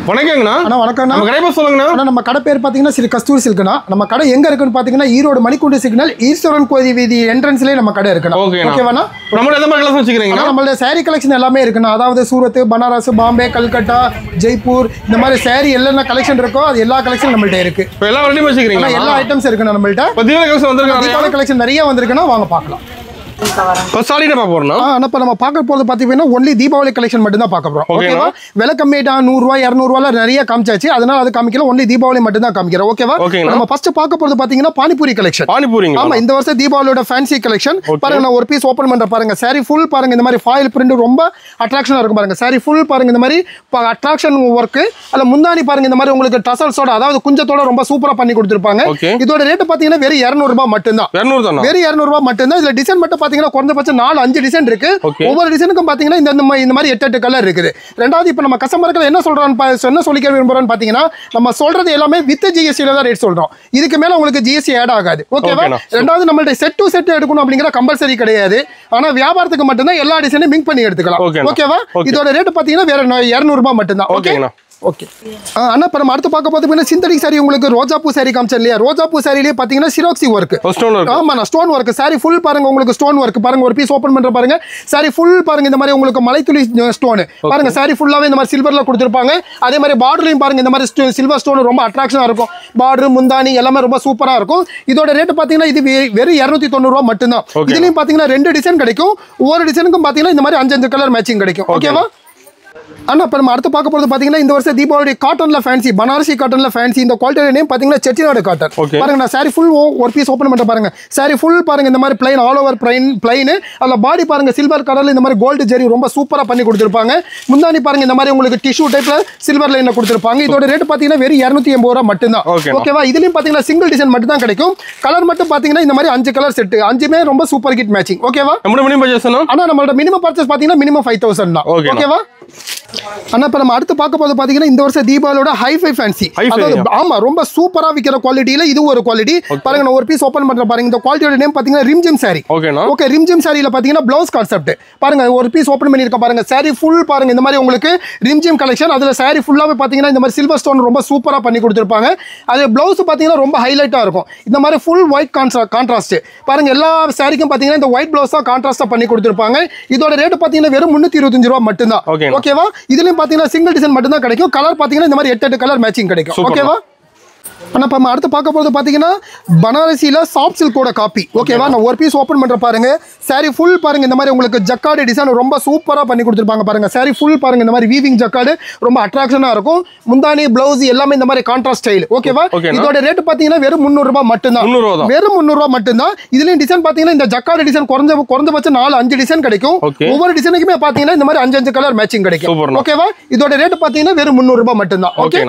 வணக்கங்கண்ணா. அண்ணா வணக்கம்ண்ணா. நம்ம கடை பேர் சொல்லுங்கண்ணா. அண்ணா நம்ம கடை பேர் பார்த்தீங்கன்னா ஸ்ரீ கஸ்தூரி சில்க்ண்ணா. நம்ம கடை எங்க இருக்குன்னு பார்த்தீங்கன்னா ஈரோடு மணிக்கூண்டு சிக்னல் ஈஸ்வரன் கோயில் வீதி என்ட்ரன்ஸ்லேயே நம்ம கடை இருக்குண்ணா. ஓகேவாண்ணா? நம்ம எந்த மாதிரி கலெக்ஷன் வச்சுக்கிறீங்க? நம்மளோட சாரீ கலெக்ஷன் எல்லாமே இருக்குண்ணா. அதாவது சூரத், பனாரஸ், பாம்பே, கல்கட்டா, ஜெய்ப்பூர் இந்த மாதிரி சாரீ என்னென்ன கலெக்ஷன் இருக்கோ அது எல்லா கலெக்ஷன் நம்மள்ட்ட இருக்கு. இப்போ எல்லா வண்டியும் வச்சுக்கிறீங்க? எல்லா ஐட்டம்ஸ் இருக்குண்ணா நம்மள்ட்ட. தீபாவளி கலெக்ஷன் வந்திருக்காங்க. தீபாவளி கலெக்ஷன் நிறைய வந்திருக்குண்ணா, வாங்க பார்க்கலாம். நம்ம பார்க்க போறது பாத்தீங்கன்னா ஒன்லி தீபாவளி கலெக்ஷன் மட்டும் தான் பார்க்க போறோம். ஓகேவா? விலை கம்மியா 100 ரூபாய் 200 ரூபாய் நிறைய காமிச்சாச்சு, அதனால அது காமிக்கல, ஒன்லி தீபாவளி மட்டும் தான் காமிக்கிறோம். ஓகேவா? நம்ம ஃபர்ஸ்ட் பார்க்க போறது பாத்தீங்கன்னா பானிபூரி கலெக்ஷன். ஆமா, இந்த வருஷம் தீபாவளியோட ஃபேன்சி கலெக்ஷன் பாருங்க. நான் ஒரு பீஸ் ஓபன் பண்ற பாருங்க. சாரி ஃபுல் பாருங்க, இந்த மாதிரி ஃபாயில் பிரிண்ட் ரொம்ப அட்ராக்ஷனா இருக்கும் பாருங்க. சாரி ஃபுல் பாருங்க, இந்த மாதிரி அட்ராக்ஷன் ஒர்க். அதுல முந்தானி பாருங்க, இந்த மாதிரி உங்களுக்கு டசல்ஸோட அதாவது குஞ்சத்தோட ரொம்ப சூப்பரா பண்ணி கொடுத்திருப்பாங்க. இதோட ரேட் பாத்தீங்கன்னா வெறும் 200 ரூபாய் மட்டும் தான். வெறும் 200 ரூபாய் மட்டும் தான். இதுல டிசைன் மட்டும் பாத்தீங்கன்னா குறைஞ்சபட்சம் 4-5 டிசைன் இருக்கு. ஒவ்வொரு டிசைனுக்கும் பாத்தீங்கன்னா இந்த மாதிரி 8 கலர் இருக்குது. ரெண்டாவது இப்ப நம்ம கஸ்டமர்கள் என்ன சொல்லிக்க விரும்புறோம்னு பாத்தீங்கன்னா, நம்ம சொல்றது எல்லாமே வித் ஜிஎஸ்டி தான் ரேட் சொல்றோம். இதுக்கு மேல உங்களுக்கு ஜிஎஸ்டி ஆட் ஆகாது. ஓகேவா? ரெண்டாவது நம்மள்ட்ட செட் டு செட் எடுக்கணும் அப்படிங்கிற கம்பல்சரி கிடையாது. ஆனா வியாபாரத்துக்கு மட்டும் தான் எல்லா டிசைனையும் மிங்க் பண்ணி எடுத்துக்கலாம். ஓகேவா? இதோட ரேட் பாத்தீங்கன்னா வேற 200 ரூபாய் மட்டும் தான். ஓகே ஓகே அண்ணா, இப்போ நம்ம அடுத்து பார்க்க பார்த்தீங்கன்னா சிந்தடிக் சாரி. உங்களுக்கு ரோஜாப்பூ சாரி காமிச்சேன் இல்லையா? ரோஜாப்பூ சாரிலேயே பார்த்தீங்கன்னா சிரோக்சி ஒர்க். ஆமாண்ணா, ஸ்டோன் ஒர்க். சாரி ஃபுல் பாருங்க, உங்களுக்கு ஸ்டோன் ஒர்க் பாருங்க. ஒரு பீஸ் ஓப்பன் பண்ற பாருங்க. சாரி ஃபுல் பாருங்க, இந்த மாதிரி உங்களுக்கு மலைத்துளி ஸ்டோன் பாருங்க. சாரி ஃபுல்லாவே இந்த மாதிரி சில்வர்ல கொடுத்துருப்பாங்க. அதே மாதிரி பார்டர்லையும் பாருங்க, இந்த மாதிரி சில்வர் ஸ்டோன் ரொம்ப அட்ராக்ஷனா இருக்கும். பார்டர், முந்தானி எல்லாமே ரொம்ப சூப்பரா இருக்கும். இதோட ரேட் பார்த்தீங்கன்னா இது வெறும் 290 ரூபாய் மட்டும்தான். இதுலயும் பார்த்தீங்கன்னா 2 டிசைன் கிடைக்கும். ஒவ்வொரு டிசைனுக்கும் பார்த்தீங்கன்னா இந்த மாதிரி 5 கலர் மேட்சிங் கிடைக்கும். ஓகேவா? அண்ணா, இப்போ நம்ம அடுத்து பார்க்க போறது பாத்தீங்கன்னா இந்த வருஷம் தீபாவளி காட்டன்ல ஃபேன்சி, பனாரசி காட்டன்ல ஃபேன்சி. இந்த குவாலிட்டி நேம் பாத்தீங்கன்னா செட்டிநாடு காட்டன். பாருங்க, நான் சாரி ஃபுல் ஒரு பீஸ் ஓபன் பண்ண பாருங்க. சாரி ஃபுல் பாருங்க, இந்த மாதிரி பிளைன், ஆல் ஓவர் பிளைன். அதுல பாடி பாருங்க சில்வர் கலர்ல இந்த மாதிரி கோல்டு ஜெரி ரொம்ப சூப்பரா பண்ணி கொடுத்திருப்பாங்க. முந்தானி பாருங்க, இந்த மாதிரி உங்களுக்கு டிஷ்யூ டைப்ல சில்வர் லைன்ல கொடுத்திருப்பாங்க. இதோட ரேட் பாத்தீங்கன்னா வெறும் 280 ரூபாய் மட்டும் தான். ஓகேவா? இதுலயும் பாத்தீங்கன்னா சிங்கிள் டிசைன் மட்டும் தான் கிடைக்கும். கலர் மட்டும் பாத்தீங்கன்னா இந்த மாதிரி 5 கலர் செட், 5மே ரொம்ப சூப்பர் ஹிட் மேட்சிங். ஓகேவா? ஆனா நம்மளோட மினிமம் பர்ச்சேஸ் பாத்தீங்கன்னா மினிமம் 5000 தான். ஓகேவா? அண்ணா, இப்ப நம்ம அடுத்து பார்க்க போது பாத்தீங்கன்னா இந்த வருஷம் தீபாவளியோட ஹைஃபை ஃபேன்சி. ஆமா, ரொம்ப சூப்பரா விக்கிற குவாலிட்டியில இது ஒரு குவாலிட்டி பாருங்க. நான் ஒரு பீஸ் ஓபன் பண்ற பாருங்க. இந்த குவாலிட்டியோட நேம் பாத்தீங்கன்னா ரிம்ஜிம் சாரி. ஓகே, ரிம்ஜிம் சாரியில பாத்தீங்கன்னா ப்ளவுஸ் கான்செப்ட் பாருங்க. ஒரு பீஸ் ஓபன் பண்ணிருக்க பாருங்க. சாரி ஃபுல் பாருங்க, இந்த மாதிரி உங்களுக்கு ரிம்ஜிம் கலெக்ஷன். அதுல சாரி ஃபுல்லாவே பாத்தீங்கன்னா இந்த மாதிரி சில்வர் ஸ்டோன் ரொம்ப சூப்பரா பண்ணி கொடுத்திருப்பாங்க. அது ப்ளவுஸ் பாத்தீங்கன்னா ரொம்ப ஹைலைட்டா இருக்கும். இந்த மாதிரி ஃபுல் ஒயிட் கான்ட்ராஸ்ட் பாருங்க. எல்லா சாரிக்கும் பாத்தீங்கன்னா இந்த ஒயிட் ப்ளவுஸ் தான் கான்ட்ராஸ்டா பண்ணி கொடுத்திருப்பாங்க. இதோட ரேட் பாத்தீங்கன்னா வெறும் 325 ரூபாய் மட்டும் தான். ஓகேவா? இதுலயும் பாத்தீங்கன்னா சிங்கிள் டிசைன் மட்டும் தான் கிடைக்கும். கலர் பாத்தீங்கன்னா இந்த மாதிரி 8 கலர் மேட்சிங் கிடைக்கும். ஓகேவா? ஆனா இப்ப நம்ம அடுத்து பார்க்க போறது பாத்தீங்கன்னா பனாரசில சாஃப்ட் சில்கோட காப்பி. ஓகேவா? நான் ஒரு பீஸ் ஓபன் பண்ற பாருங்க. சாரி ஃபுல் பாருங்க, இந்த மாதிரி உங்களுக்கு ஜக்கார்டு டிசைன் ரொம்ப சூப்பரா பண்ணி கொடுத்திருப்பாங்க பாருங்க. சாரி ஃபுல் பாருங்க, இந்த மாதிரி வீவிங் ஜக்கார்டு ரொம்ப அட்ராக்ஷனா இருக்கும். முந்தானி, பிளவுஸ் எல்லாமே இந்த மாதிரி கான்ட்ராஸ்ட் ஸ்டைல். ஓகேவா? இதோட ரேட் பாத்தீங்கன்னா வெறும் 300 ரூபாய் மட்டும் தான். வெறும் 300 ரூபாய் மட்டும் தான். இதுலயும் டிசைன் பாத்தீங்கன்னா இந்த ஜக்கார்டு டிசைன் குறைஞ்சபட்சம் 4-5 டிசைன் கிடைக்கும். ஒவ்வொரு டிசைனுக்குமே பாத்தீங்கன்னா இந்த மாதிரி 5 கலர் மேட்சிங் கிடைக்கும். ஓகேவா? இதோட ரேட் பாத்தீங்கன்னா வெறும் 300 ரூபாய் மட்டும் தான். ஓகே.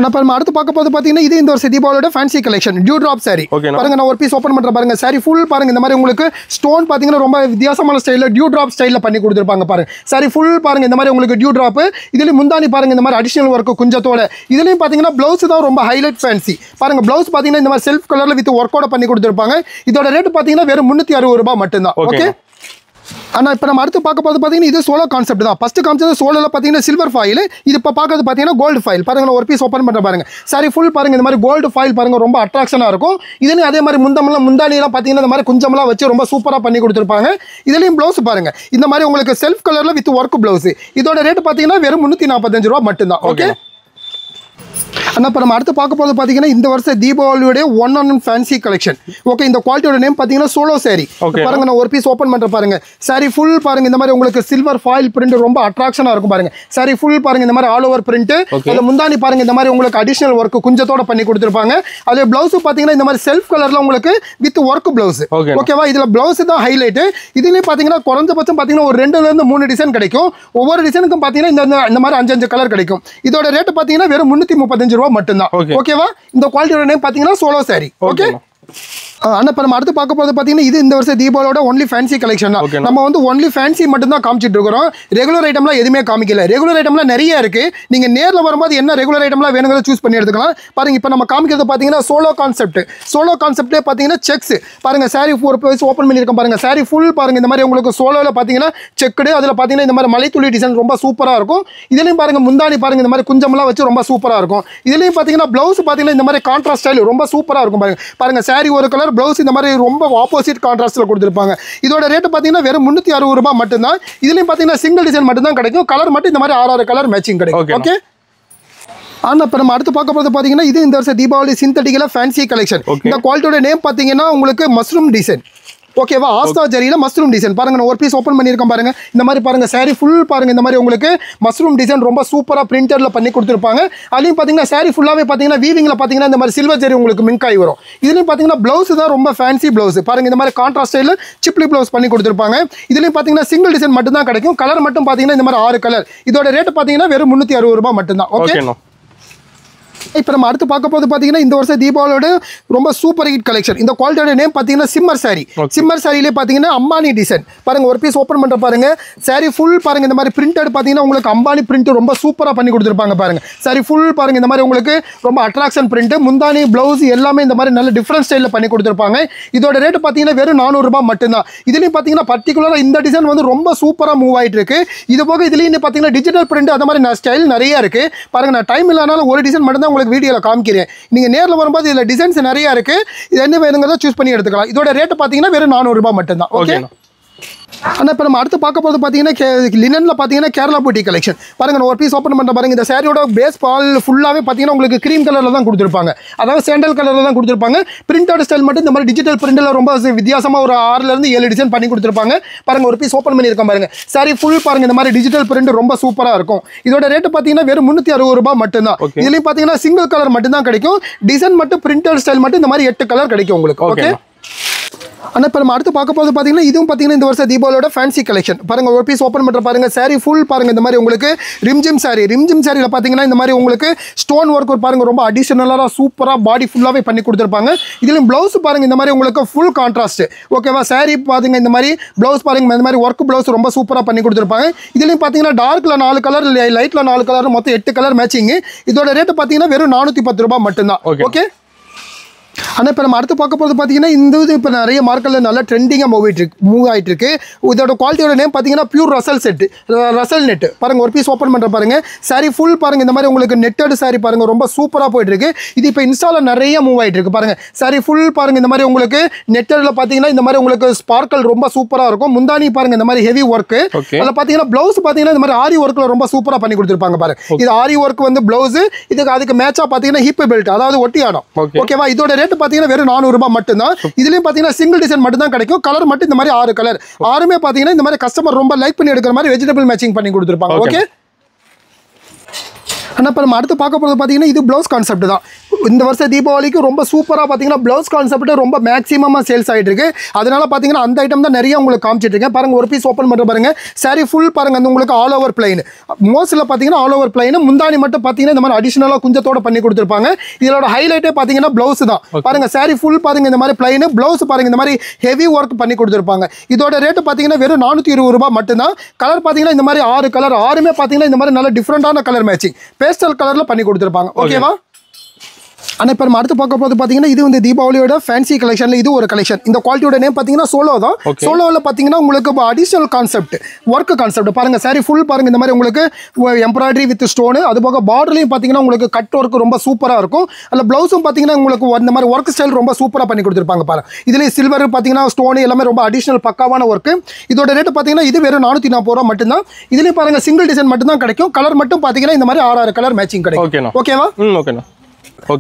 நம்ம அடுத்து பார்க்க போது பாத்தீங்கன்னா இது இந்த வருஷம் தீபாவளியோட fancy collection dew drop sari. பாருங்க, நான் ஒரு பீஸ் ஓபன் பண்ற பாருங்க. சாரி ஃபுல் பாருங்க, இந்த மாதிரி உங்களுக்கு ஸ்டோன் பாத்தீங்கன்னா ரொம்ப வித்தியாசமான ஸ்டைல்ல டியூ டிராப் ஸ்டைல்ல பண்ணி கொடுத்திருப்பாங்க பாருங்க. சாரி ஃபுல் பாருங்க, இந்த மாதிரி உங்களுக்கு டியூ டிராப். இதுலயும் முந்தானி பாருங்க, இந்த மாதிரி அடிஷனல் ஒர்க் குஞ்சத்தோட. இதுலயும் பாத்தீங்கன்னா பிளவுஸ் தான் ரொம்ப ஹைலைட் ஃபேன்சி பாருங்க. பிளவுஸ் பாத்தீங்கன்னா இந்த மாதிரி செல்ஃப் கலர்ல வித் ஒர்க்கோட பண்ணி கொடுத்திருப்பாங்க. இதோட ரேட் பாத்தீங்கன்னா வெறும் 360 ரூபாய் மட்டும் தான். ஓகே. ஆனா இப்போ நம்ம அடுத்து பார்க்க போது பாத்தீங்கன்னா இது சோலோ கான்செப்ட் தான். ஃபர்ஸ்ட் காமிச்சது சோலோல பாத்தீங்கன்னா சில்வர் ஃபாயில். இது இப்போ பார்க்கறது பாத்தீங்கன்னா கோல்டு ஃபாயில். பாருங்க, நான் ஒரு பீஸ் ஓபன் பண்ற பாருங்க. சாரி ஃபுல் பாருங்க, இந்த மாதிரி கோல்டு ஃபாயில் பாருங்க ரொம்ப அட்ராக்ஷனா இருக்கும். இதுலயும் அதே மாதிரி முந்தானி எல்லாம் பாத்தீங்கன்னா இந்த மாதிரி குஞ்சமெல்லாம் வச்சு ரொம்ப சூப்பரா பண்ணி கொடுத்திருப்பாங்க. இதுலயும் பிளவுஸ் பாருங்க, இந்த மாதிரி உங்களுக்கு செல்ஃப் கலர்ல வித் ஒர்க் பிளவுஸ். இதோட ரேட் பாத்தீங்கன்னா வெறும் 345 ரூபாய் மட்டும் தான். ஓகே. அண்ணா, இப்போ நம்ம அடுத்து பார்க்க போது பாத்தீங்கன்னா இந்த வருஷம் தீபாவளியோட one on fancy collection. Okay, இந்த குவாலிட்டியோட நேம் பாத்தீங்கன்னா சோலோ சாரி. பாருங்க, நான் ஒரு பீஸ் ஓபன் பண்ற பாருங்க. சாரி ஃபுல் பாருங்க, இந்த மாதிரி உங்களுக்கு சில்வர் ஃபாயில் பிரிண்ட் ரொம்ப அட்ராக்ஷனா இருக்கும் பாருங்க. சாரி ஃபுல் பாருங்க, இந்த மாதிரி ஆல் ஓவர் பிரிண்ட். அதுல முந்தானி பாருங்க, இந்த மாதிரி உங்களுக்கு அடிஷனல் ஒர்க் குஞ்சத்தோட பண்ணி கொடுத்திருப்பாங்க. அதே பிளவுஸ் பாத்தீங்கன்னா இந்த மாதிரி செல்ஃப் கலர்ல உங்களுக்கு வித் ஒர்க் பிளவுஸ். ஓகேவா? இதுல பிளவுஸ் தான் ஹைலைட். இதுலயும் பாத்தீங்கன்னா குறைஞ்சபட்சம் பாத்தீங்கன்னா ஒரு 2ல இருந்து 3 டிசைன் கிடைக்கும். ஒவ்வொரு டிசைனுக்கும் பாத்தீங்கன்னா இந்த மாதிரி 5 கலர் கிடைக்கும். இதோட ரேட் பாத்தீங்கன்னா வெறும் 335 ரூபாய் மட்டும் தான். ஓகேவா? இந்த குவாலிட்டியோட நேம் பாத்தீங்கன்னா சோலோ சாரி. ஓகே. அண்ணா இப்போ நம்ம அடுத்து பார்க்க போது பார்த்தீங்கன்னா இது இந்த வருஷம் தீபாவளியோட ஒன்லி ஃபேன்சி கலெக்ஷன் தான். நம்ம வந்து ஒன்லி ஃபேன்சி மட்டும் தான் காமிச்சிட்டு இருக்கிறோம். ரெகுலர் ஐட்டம்லாம் எதுவுமே காமிக்கல. ரெகுலர் ஐட்டம்லாம் நிறைய இருக்கு. நீங்க நேரில் வரும்போது என்ன ரெகுலர் ஐட்டம்லாம் வேணுங்கிறத சூஸ் பண்ணி எடுத்துக்கலாம். பாருங்க இப்போ நம்ம காமிக்கிறது பார்த்தீங்கன்னா சோலோ கான்செப்டே பார்த்தீங்கன்னா செக்ஸ் பாருங்க. சாரி ஒரு பீஸ் ஓப்பன் பண்ணியிருக்கோம் பாருங்க. சாரி ஃபுல் பாருங்க. இந்த மாதிரி உங்களுக்கு சோலோவில் பார்த்தீங்கன்னா செக்குடு அதில் பார்த்தீங்கன்னா இந்த மாதிரி மலைத்துளி டிசைன் ரொம்ப சூப்பராக இருக்கும். இதுலையும் பாருங்க முந்தானி பாருங்க இந்த மாதிரி குஞ்சமெல்லாம் வச்சு ரொம்ப சூப்பராக இருக்கும். இதுலையும் பார்த்தீங்கன்னா ப்ளவுஸ் பார்த்தீங்கன்னா இந்த மாதிரி கான்ட்ராஸ்ட் ஸ்டைல் ரொம்ப சூப்பராக இருக்கும் பாருங்க. சாரி ஒரு கலர் ப்ளவுஸ் இந்த மாதிரி ரொம்ப ஆப்போசிட் கான்ட்ராஸ்ட்ல கொடுத்திருப்பாங்க. இதோட ரேட் பாத்தீங்கன்னா வெறும் 360 ரூபாய் மட்டும் தான். இதுலயும் பாத்தீங்கன்னா சிங்கிள் டிசைன் மட்டும் தான் கிடைக்கும். கலர் மட்டும் இந்த மாதிரி 6 கலர் மேட்சிங் கிடைக்கும். ஓகே ஆனா இப்போ நம்ம அடுத்து பார்க்க போறது பாத்தீங்கன்னா இது இந்த வருஷம் தீபாவளி சிந்தட்டிக்கல ஃபேன்சி கலெக்ஷன். இந்த குவாலிட்டியோட நேம் பாத்தீங்கன்னா உங்களுக்கு மஷ்ரூம் டிசைன். ஓகேவா ஆஸ்தா ஜரியில மஷ்ரூம் டிசைன் பாருங்க. நான் ஒரு பீஸ் ஓப்பன் பண்ணியிருக்கேன் பாருங்க. இந்த மாதிரி பாருங்க சாரி ஃபுல் பாருங்க. இந்த மாதிரி உங்களுக்கு மஷ்ரூம் டிசைன் ரொம்ப சூப்பரா பிரிண்டர்ல பண்ணி கொடுத்துருப்பாங்க. அதுலயும் பாத்தீங்கன்னா சாரி ஃபுல்லாவே பாத்தீங்கன்னா வீவிங்ல பாத்தீங்கன்னா இந்த மாதிரி சில்வர் ஜரி உங்களுக்கு மிங்க் ஆகி வரும். இதுலயும் பாத்தீங்கன்னா பிளவுஸ் தான் ரொம்ப ஃபேன்சி பிளவுஸ் பாருங்க. இந்த மாதிரி கான்ட்ராஸ்ட் ஸ்டைல சிப்லி பிளவுஸ் பண்ணி கொடுத்துருப்பாங்க. இதுலயும் பாத்தீங்கன்னா சிங்கிள் டிசைன் மட்டும் தான் கிடைக்கும். கலர் மட்டும் பாத்தீங்கன்னா இந்த மாதிரி 6 கலர். இதோட ரேட் பாத்தீங்கன்னா வெறும் 360 ரூபாய் மட்டும் தான். ஓகே இப்போ நம்ம அடுத்து பார்க்க போது பார்த்தீங்கன்னா இந்த வருஷம் தீபாவளியோட ரொம்ப சூப்பர் ஹிட் கலெக்ஷன். இந்த குவாலிட்டியோட நேம் பார்த்தீங்கன்னா சிம்மர் சாரி. சிம்மர் சாரியிலே பார்த்தீங்கன்னா அம்பானி டிசைன் பாருங்க. ஒரு பீஸ் ஓப்பன் பண்ணுற பாருங்க. சாரி ஃபுல் பாருங்க. இந்த மாதிரி பிரிண்டட் பார்த்தீங்கன்னா உங்களுக்கு அம்பானி பிரிண்ட் ரொம்ப சூப்பராக பண்ணி கொடுத்துருப்பாங்க பாருங்க. சாரி ஃபுல் பாருங்க. இந்த மாதிரி உங்களுக்கு ரொம்ப அட்ராக்ஷன் பிரிண்ட் முந்தானி பிளவுஸ் எல்லாமே இந்த மாதிரி நல்ல டிஃப்ரெண்ட் ஸ்டைலில் பண்ணி கொடுத்துருப்பாங்க. இதோட ரேட் பார்த்தீங்கன்னா வெறும் 400 ரூபாய் மட்டும்தான். இதுலேயும் பார்த்தீங்கன்னா பர்டிகுலராக இந்த டிசைன் வந்து ரொம்ப சூப்பராக மூவ் ஆகிட்டு இருக்கு. இது போக இதுலேயும் பார்த்தீங்கன்னா டிஜிட்டல் பிரிண்ட் அந்த மாதிரி ஸ்டைல் நிறைய இருக்கு பாருங்க. நான் டைம் இல்லைனாலும் ஒரு டிசைன் மட்டும் தான் உங்களுக்கு வீடியோல காமிக்கிறேன். நீங்க நேர்ல வரும்போது இதுல டிசைன்ஸ் நிறைய இருக்கு. இது என்ன வேணுங்கிறத சூஸ் பண்ணி எடுத்துக்கலாம். இதோட ரேட் பாத்தீங்கன்னா வெறும் 400 ரூபாய் மட்டும் தான். ஓகே ஆனா இப்போ நம்ம அடுத்து பார்க்க போது பார்த்தீங்கன்னா லினன்ல பார்த்தீங்கன்னா கேரளா பூட்டி கலெக்ஷன் பாருங்க. நான் ஒரு பீஸ் ஓப்பன் பண்ணுற பாருங்க. இந்த சாரியோட பேஸ் பால் ஃபுல்லாகவே பார்த்தீங்கன்னா உங்களுக்கு க்ரீம் கலரில் தான் கொடுத்துருப்பாங்க. அதாவது சாண்டல் கலரில் தான் கொடுத்துருப்பாங்க. பிரிண்டட் ஸ்டைல் மட்டும் இந்த மாதிரி டிஜிட்டல் பிரிண்டில் ரொம்ப வித்தியாசமாக ஒரு 6லேருந்து 7 டிசைன் பண்ணி கொடுத்துருப்பாங்க பாருங்க. ஒரு பீஸ் ஓப்பன் பண்ணியிருக்கேன் பாருங்க. சாரி ஃபுல் பாருங்க. இந்த மாதிரி டிஜிட்டல் பிரிண்ட் ரொம்ப சூப்பராக இருக்கும். இதோட ரேட் பார்த்தீங்கன்னா வெறும் 360 ரூபாய் மட்டும் தான். இதுலேயும் பார்த்தீங்கன்னா சிங்கிள் கலர் மட்டும் தான் கிடைக்கும். டிசைன் மட்டும் பிரிண்டட் ஸ்டைல் மட்டும் இந்த மாதிரி 8 கலர் கிடைக்கும் உங்களுக்கு. ஓகே ஆனால் இப்போ நம்ம அடுத்து பார்க்க போது பார்த்தீங்கன்னா இதுவும் பார்த்தீங்கன்னா இந்த வருஷம் தீபாவளியோட ஃபேன்சி கலெக்ஷன் பாருங்க. ஒரு பீஸ் ஓப்பன் பண்ணுற பாருங்க. சாரி ஃபுல் பாருங்க. இந்த மாதிரி உங்களுக்கு ரிம்ஜிம் சாரியில் பார்த்தீங்கன்னா இந்த மாதிரி உங்களுக்கு ஸ்டோன் ஒர்க் பாருங்க ரொம்ப அடிஷனலாக சூப்பராக பாடி ஃபுல்லாகவே பண்ணி கொடுத்துருப்பாங்க. இதுலையும் ப்ளவுஸ் பாருங்க. இந்த மாதிரி உங்களுக்கு ஃபுல் கான்ட்ராஸ்ட் ஓகேவா. சாரி பாருங்க. இந்த மாதிரி ப்ளவுஸ் பாருங்க. இந்த மாதிரி ஒர்க் ப்ளவுஸ் ரொம்ப சூப்பராக பண்ணி கொடுத்துருப்பாங்க. இதுலையும் பார்த்தீங்கன்னா டார்க்கில் 4 கலர் லைட்டில் 4 கலர் மொத்தம் 8 கலர் மேட்சிங். இதோட ரேட்டு பார்த்தீங்கன்னா வெறும் 410 ரூபாய் மட்டும்தான். ஓகே ஆனால் இப்போ நம்ம அடுத்து பார்க்க போது பார்த்தீங்கன்னா இந்த இது இப்போ நிறைய மார்க்கெட்டில் நல்லா ட்ரெண்டிங்காக மூவ் ஆகிட்டு இருக்கு. இதோட குவாலிட்டியோட நேம் பார்த்தீங்கன்னா பியூர் ரசல் நெட் பாருங்க. ஒரு பீஸ் ஓப்பன் பண்ணுற பாருங்க. சாரி ஃபுல் பாருங்க. இந்த மாதிரி உங்களுக்கு நெட்டட் சாரி பாருங்க ரொம்ப சூப்பராக போயிட்டு இருக்கு. இது இப்போ இன்ஸ்டால நிறைய மூவ் ஆகிட்டு இருக்கு பாருங்க. சாரி ஃபுல் பாருங்க. இந்த மாதிரி உங்களுக்கு நெட்டடில் பார்த்தீங்கன்னா இந்த மாதிரி உங்களுக்கு ஸ்பார்க்கல் ரொம்ப சூப்பராக இருக்கும். முந்தானி பாருங்க. இந்த மாதிரி ஹெவி ஒர்க் அதில் பார்த்தீங்கன்னா ப்ளவுஸ் பார்த்தீங்கன்னா இந்த மாதிரி ஆரி ஒர்க்கில் ரொம்ப சூப்பராக பண்ணி கொடுத்துருப்பாங்க பாருங்க. இது ஆரி ஒர்க் வந்து ப்ளவுஸ் இதுக்கு அதுக்கு மேட்சாக பார்த்தீங்கன்னா ஹிப் பெல்ட் அதாவது ஒட்டி ஆடும். ஓகேவா. இதோட ரேட் பார்த்தீங்கன்னா வெறும் 400 ரூபாய் மட்டும் தான். இதுலயும் பார்த்தீங்கன்னா சிங்கிள் டிசைன் மட்டும் தான் கிடைக்கும். கலர் மட்டும் இந்த மாதிரி 6 கலர். 6மே பார்த்தீங்கன்னா இந்த மாதிரி கஸ்டமர் ரொம்ப லைக் பண்ணி எடுக்கிற மாதிரி வெஜிடபிள் மேட்சிங் பண்ணி கொடுத்துருப்பாங்க. ஓகே ஆனால் இப்போ நம்ம அடுத்து பார்க்க போகிறது பார்த்தீங்கன்னா இது ப்ளவுஸ் கான்செப்ட் தான். இந்த வருஷம் தீபாவளிக்கு ரொம்ப சூப்பராக பார்த்தீங்கன்னா ப்ளவுஸ் கான்செப்ட் ரொம்ப மேக்ஸிமமாக சேல்ஸ் ஆகிட்டு இருக்கு. அதனால பார்த்தீங்கன்னா அந்த ஐட்டம் தான் நிறைய உங்களுக்கு காமிச்சிட்டு இருக்கேன் பாருங்க. ஒரு பீஸ் ஓப்பன் பண்ணுற பாருங்க. சாரி ஃபுல் பாருங்க. அந்த உங்களுக்கு ஆல் ஓவர் பிளைன் மோஸ்ட்ல பார்த்தீங்கன்னா ஆல் ஓவர் பிளைன் முந்தானி மட்டும் பார்த்தீங்கன்னா இந்த மாதிரி அடிஷனலாக குஞ்சத்தோட பண்ணி கொடுத்துருப்பாங்க. இதோட ஹைலைட்டே பார்த்தீங்கன்னா ப்ளவுஸ் தான் பாருங்க. சாரி ஃபுல் பாருங்க. இந்த மாதிரி பிளைன் ப்ளவுஸ் பாருங்க. இந்த மாதிரி ஹெவி ஒர்க் பண்ணி கொடுத்துருப்பாங்க. இதோட ரேட்டு பார்த்தீங்கன்னா வெறும் 420 ரூபாய் மட்டும்தான். கலர் பார்த்தீங்கன்னா இந்த மாதிரி 6 கலர். 6மே பார்த்தீங்கன்னா இந்த மாதிரி நல்ல டிஃப்ரெண்டான கலர் மேட்சிங் பேஸ்டல் கலர்ல பண்ணி கொடுத்துருப்பாங்க. ஓகேவா. ஆனால் இப்போ நம்ம அடுத்து பார்க்க போது பார்த்தீங்கன்னா இது வந்து தீபாவளியோட ஃபேன்சி கலெக்ஷனில் இது ஒரு கலெக்ஷன். இந்த குவாலிட்டியோட நேம் பார்த்தீங்கன்னா சோலோ தான். சோலோவில் பார்த்தீங்கன்னா உங்களுக்கு அடிஷனல் கான்செப்ட் ஒர்க் கான்செப்ட் பாருங்க. சாரி ஃபுல் பாருங்க. இந்த மாதிரி உங்களுக்கு எம்ப்ராய்டரி வித் ஸ்டோனு அது போக பார்டர்லையும் பார்த்தீங்கன்னா உங்களுக்கு கட் ஒர்க் ரொம்ப சூப்பராக இருக்கும். அதில் ப்ளவுஸும் பார்த்தீங்கன்னா உங்களுக்கு இந்த மாதிரி ஒர்க் ஸ்டைல் ரொம்ப சூப்பராக பண்ணி கொடுத்துருப்பாங்க பாருங்க. இதுலேயும் சில்வர் பார்த்தீங்கன்னா ஸ்டோனு எல்லாமே ரொம்ப அடிஷனல் பக்காவான ஒர்க். இதோட ரேட்டு பார்த்தீங்கன்னா இது வெறும் 440 ரூபா மட்டும்தான். இதுலேயும் பாருங்க சிங்கிள் டிசைன் மட்டும் தான் கிடைக்கும். கலர் மட்டும் பார்த்தீங்கன்னா இந்த மாதிரி 6 கலர் மேட்சிங் கிடைக்கும். ஓகேவா. ஓகேண்ணா.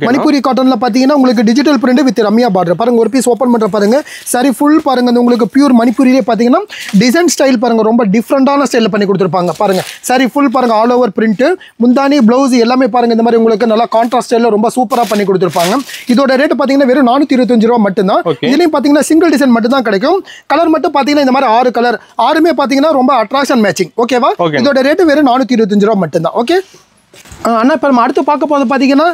மணிப்பூரி காட்டன்ல பாத்தீங்கன்னா உங்களுக்கு digital print with Ramya border பாருங்க. ஒரு பீஸ் ஓப்பன் பண்ற பாருங்க. சாரி ஃபுல் பாருங்க. உங்களுக்கு பியூர் மணிப்பூரிலே பாத்தீங்கன்னா டிசைன் ஸ்டைல் பாருங்க ரொம்ப டிஃப்ரெண்டான ஸ்டைல்ல பண்ணி கொடுத்துருப்பாங்க பாருங்க. சாரி ஃபுல் பாருங்க. ஆல் ஓவர் பிரிண்ட் முந்தானி பிளவுஸ் எல்லாமே பாருங்க. இந்த மாதிரி உங்களுக்கு நல்லா கான்ட்ராஸ்ட் ஸ்டைல்ல ரொம்ப சூப்பரா பண்ணி கொடுத்துருப்பாங்க. இதோட ரேட் பாத்தீங்கன்னா வெறும் 425 ரூபாய் மட்டும் தான். இதுலயும் பாத்தீங்கன்னா சிங்கிள் டிசைன் மட்டும் தான் கிடைக்கும். கலர் மட்டும் பாத்தீங்கன்னா இந்த மாதிரி 6 கலர். 6மே பாத்தீங்கன்னா ரொம்ப அட்ராக்ஷன் மேட்சிங். ஓகேவா. இதோட ரேட் வெறும் 425 ரூபாய் மட்டும் தான். ஓகே அண்ணா இப்போ நம்ம அடுத்து பார்க்க போது பார்த்தீங்கன்னா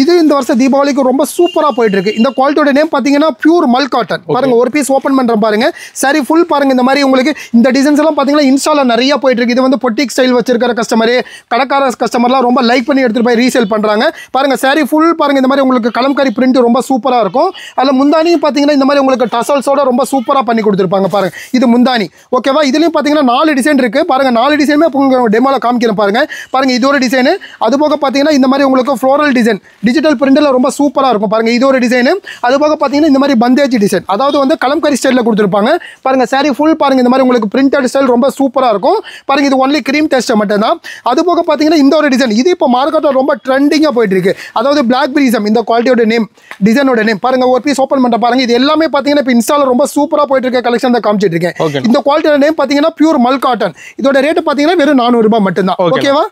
இது இந்த வருஷம் தீபாவளிக்கு ரொம்ப சூப்பராக போயிட்டு இருக்கு. இந்த குவாலிட்டியோட நேம் பார்த்தீங்கன்னா பியூர் மல் காட்டன். பாருங்க ஒரு பீஸ் ஓப்பன் பண்ணுறேன் பாருங்க. சரி ஃபுல் பாருங்க இந்த மாதிரி உங்களுக்கு இந்த டிசைன்ஸ் எல்லாம் பார்த்தீங்கன்னா இன்ஸ்டால நிறைய போயிட்டு இருக்கு. இது வந்து பொட்டிக் ஸ்டைல் வச்சிருக்கிற கஸ்டமர், கடைக்கார கஸ்டமர்லாம் ரொம்ப லைக் பண்ணி எடுத்துட்டு போய் ரீசேல் பண்றாங்க. பாருங்க சாரி ஃபுல் பாருங்க இந்த மாதிரி உங்களுக்கு கலம்காரி பிரிண்ட் ரொம்ப சூப்பராக இருக்கும். அதில் முந்தானியும் பார்த்தீங்கன்னா இந்த மாதிரி உங்களுக்கு டசல்ஸோட ரொம்ப சூப்பராக பண்ணி கொடுத்துருப்பாங்க. பாருங்க இது முந்தானி ஓகேவா. இதுலயும் பார்த்தீங்கன்னா 4 டிசைன் இருக்கு. பாருங்க 4 டிசைனுமே டெமோல காமிக்கிறேன் பாருங்க. பாருங்க இது ஒரு டிசைன். அது போக பார்த்தீங்கன்னா இந்த மாதிரி உங்களுக்கு ஃப்ளோரல் டிசைன் டிஜிட்டல் பிரிண்டில் ரொம்ப சூப்பராக இருக்கும். பாருங்க இது ஒரு டிசைன். அது போக பார்த்தீங்கன்னா இந்த மாதிரி பந்தேஜ் டிசைன், அதாவது வந்து கலம்காரி ஸ்டைலில் கொடுத்துருப்பாங்க. பாருங்க சாரி ஃபுல் பாருங்க இந்த மாதிரி உங்களுக்கு பிரிண்டட் ஸ்டைல் ரொம்ப சூப்பராக இருக்கும். பாருங்க இது ஒன்லி கிரீம் டெஸ்ட் மட்டும் தான். அது போக பார்த்தீங்கன்னா இந்த ஒரு டிசைன் இது இப்போ மார்க்கெட்டில் ரொம்ப ட்ரெண்டிங்காக போயிட்டு இருக்கு. அதாவது பிளாக் பிரிசம் இந்த குவாலிட்டியோட நேம், டிசைனோட நேம். பாருங்க ஒரு பீஸ் ஓப்பன் பண்ண பாருங்க. இது எல்லாமே பார்த்தீங்கன்னா இப்போ இன்ஸ்டால ரொம்ப சூப்பராக போயிட்டு இருக்க கலெக்ஷன் தான் காமிச்சிட்டு இருக்கேன். இந்த குவாலிட்டியோட நேம் பார்த்தீங்கன்னா பியூர் மல் காட்டன். இதோட ரேட் பார்த்தீங்கன்னா வெறும் 400 ரூபாய் மட்டும்தான். ஓகேவா.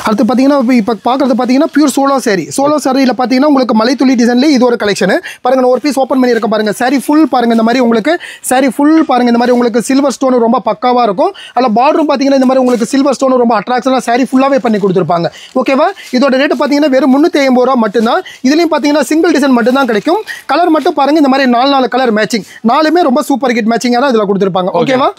அடுத்து பார்த்தீங்கன்னா இப்போ பார்க்குறது பார்த்தீங்கன்னா பியூர் சோலோ சாரி. சோலோ சாரியில் பார்த்தீங்கன்னா உங்களுக்கு மலைத்துளி டிசைன்லேயே இது ஒரு கலெக்ஷன். பாருங்க நான் ஒரு பீஸ் ஓப்பன் பண்ணியிருக்கேன் பாருங்க. சாரி ஃபுல் பாருங்க இந்த மாதிரி உங்களுக்கு சாரி ஃபுல் பாருங்க இந்த மாதிரி உங்களுக்கு சில்வர் ஸ்டோன் ரொம்ப பக்காவாக இருக்கும். அதில் பார்டரும் பார்த்தீங்கன்னா இந்த மாதிரி உங்களுக்கு சில்வர் ஸ்டோன் ரொம்ப அட்ராக்ஷனாக சாரி ஃபுல்லாகவே பண்ணி கொடுத்துருப்பாங்க. ஓகேவா. இதோட ரேட்டு பார்த்தீங்கன்னா வெறும் 350 ரூபா மட்டும்தான். இதுலேயும் பார்த்தீங்கன்னா சிங்கிள் டிசைன் மட்டும் தான் கிடைக்கும். கலர் மட்டும் பாருங்க இந்த மாதிரி 4 கலர் மேட்சிங், 4மே ரொம்ப சூப்பர் ஹிட் மேட்சிங்காக தான் இதில் கொடுத்துருப்பாங்க. ஓகேவா.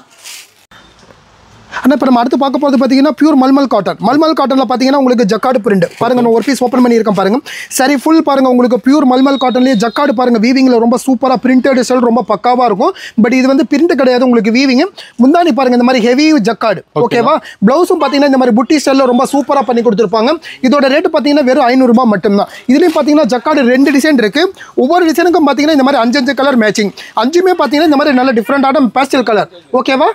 ஆனால் இப்போ நம்ம அடுத்து பார்க்க போகிறது பார்த்தீங்கன்னா பியூர் மல்மல் காட்டன். மல்மல் காட்டனில் பார்த்தீங்கன்னா உங்களுக்கு ஜக்காடு பிரிண்ட் பாருங்க. நான் ஒரு பீஸ் ஓப்பன் பண்ணியிருக்கேன் பாருங்க. சரி ஃபுல் பாருங்க உங்களுக்கு பியூர் மல்மல் காட்டன்லேயே ஜக்காடு பாருங்க. வீவிங்கில் ரொம்ப சூப்பராக பிரிண்டட் ஸ்டைல் ரொம்ப பக்காவாக இருக்கும். பட் இது வந்து பிரிண்ட் கிடையாது உங்களுக்கு வீவிங். முந்தானி பாருங்க இந்த மாதிரி ஹெவி ஜக்காடு. ஓகேவா. ப்ளவுஸும் பார்த்தீங்கன்னா இந்த மாதிரி புட்டி ஸ்டைலில் ரொம்ப சூப்பராக பண்ணி கொடுத்துருப்பாங்க. இதோட ரேட்டு பார்த்தீங்கன்னா வெறும் 500 ரூபாய் மட்டும்தான். இதுலேயும் பார்த்தீங்கன்னா ஜக்காடு 2 டிசைன் இருக்கு. ஒவ்வொரு டிசைனுக்கும் பார்த்தீங்கன்னா இந்த மாதிரி 5 கலர் மேட்சிங். 5மே பார்த்தீங்கன்னா இந்த மாதிரி நல்ல டிஃப்ரெண்டான பேஸ்டல் கலர். ஓகேவா.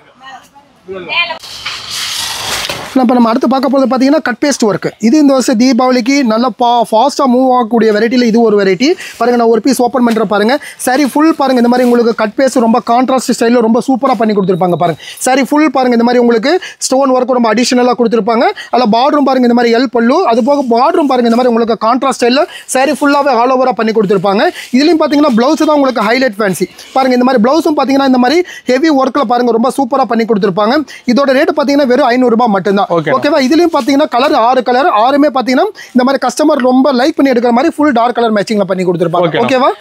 இப்போ நம்ம அடுத்து பார்க்க போகிறது பார்த்தீங்கன்னா கட் பேஸ்ட் ஒர்க். இது இந்த வருஷம் தீபாவளிக்கு நல்லா ஃபாஸ்ட்டாக மூவ் ஆகக்கூடிய வெரைட்டியில் இது ஒரு வெரைட்டி. பாருங்கள் நான் ஒரு பீஸ் ஓப்பன் பண்ணுறேன் பாருங்கள். சாரி ஃபுல் பாருங்கள் இந்த மாதிரி உங்களுக்கு கட் பேஸ்ட் ரொம்ப கான்ட்ராஸ்ட் ஸ்டைலில் ரொம்ப சூப்பராக பண்ணி கொடுத்துருப்பாங்க. பாருங்கள் சாரி ஃபுல் பாருங்கள் இந்த மாதிரி உங்களுக்கு ஸ்டோன் ஒர்க் ரொம்ப அடிஷனலாக கொடுத்துருப்பாங்க. அதில் பார்டரும் பாருங்கள் இந்த மாதிரி எல் பல்லு. அது போக பார்டரும் பாருங்கள் இந்த மாதிரி உங்களுக்கு கான்ட்ராஸ்ட் ஸ்டைலில் சாரி ஃபுல்லாகவே ஆல் ஓவராக பண்ணி கொடுத்துருப்பாங்க. இதுலேயும் பார்த்தீங்கன்னா ப்ளவுஸ் தான் உங்களுக்கு ஹைலைட் ஃபேன்சி. பாருங்கள் இந்த மாதிரி ப்ளவுஸும் பார்த்தீங்கன்னா இந்த மாதிரி ஹெவி ஒர்க்கில் பாருங்கள் ரொம்ப சூப்பராக பண்ணி கொடுத்துருப்பாங்க. இதோட ரேட்டு பார்த்தீங்கன்னா வெறும் 500 ரூபாய் மட்டும்தான். ஓகேவா. இதுலயும் பாத்தீங்கன்னா கலர் 6 கலர், 6மே பாத்தீங்கன்னா இந்த மாதிரி கஸ்டமர் ரொம்ப லைக் பண்ணி எடுக்கிற மாதிரி ஃபுல் டார்க் கலர் மேட்சிங்ல பண்ணி கொடுத்துருப்பாங்க. ஓகேவா.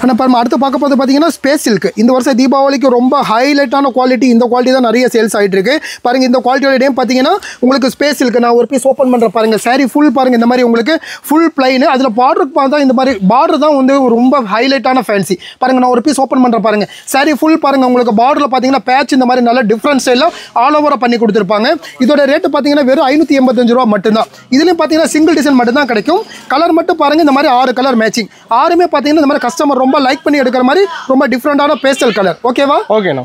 ஆனால் நம்ம அடுத்து பார்க்க போது பார்த்தீங்கன்னா ஸ்பேஸ் சில்க். இந்த வருஷம் தீபாவளிக்கு ரொம்ப ஹைலைட்டான குவாலிட்டி. இந்த குவாலிட்டி தான் நிறைய சேல்ஸ் ஆகிட்டு இருக்கு. பாருங்க இந்த குவாலிட்டியோட நேம் பார்த்தீங்கன்னா உங்களுக்கு ஸ்பேஸ் சில்க். நான் ஒரு பீஸ் ஓப்பன் பண்ணுறேன் பாருங்க. சாரி ஃபுல் பாருங்க இந்த மாதிரி உங்களுக்கு ஃபுல் பிளைன். அதில் பார்டருக்கு பார்த்தா இந்த மாதிரி பார்டர் தான் வந்து ரொம்ப ஹைலைட்டான ஃபேன்சி. பாருங்க நான் ஒரு பீஸ் ஓப்பன் பண்ணுறேன் பாருங்க. சாரி ஃபுல் பாருங்க உங்களுக்கு பார்டரில் பார்த்தீங்கன்னா பேட்ச் இந்த மாதிரி நல்ல டிஃப்ரெண்ட் ஸ்டைலில் ஆல் ஓவராக பண்ணி கொடுத்துருப்பாங்க. இதோட ரேட்டு பார்த்தீங்கன்னா வெறும் 585 ரூபா மட்டும்தான். இதுலேயும் பார்த்தீங்கன்னா சிங்கிள் டிசைன் மட்டும் தான் கிடைக்கும். கலர் மட்டும் பாருங்க இந்த மாதிரி 6 கலர் மேட்சிங். 6மே பார்த்தீங்கன்னா இந்த மாதிரி கஸ்டமர் ரொம்ப லைக் பண்ணி எடுக்கிற மாதிரி ரொம்ப டிஃப்ரெண்டான பேஸ்டல் கலர். ஓகேவா. ஓகேண்ணா.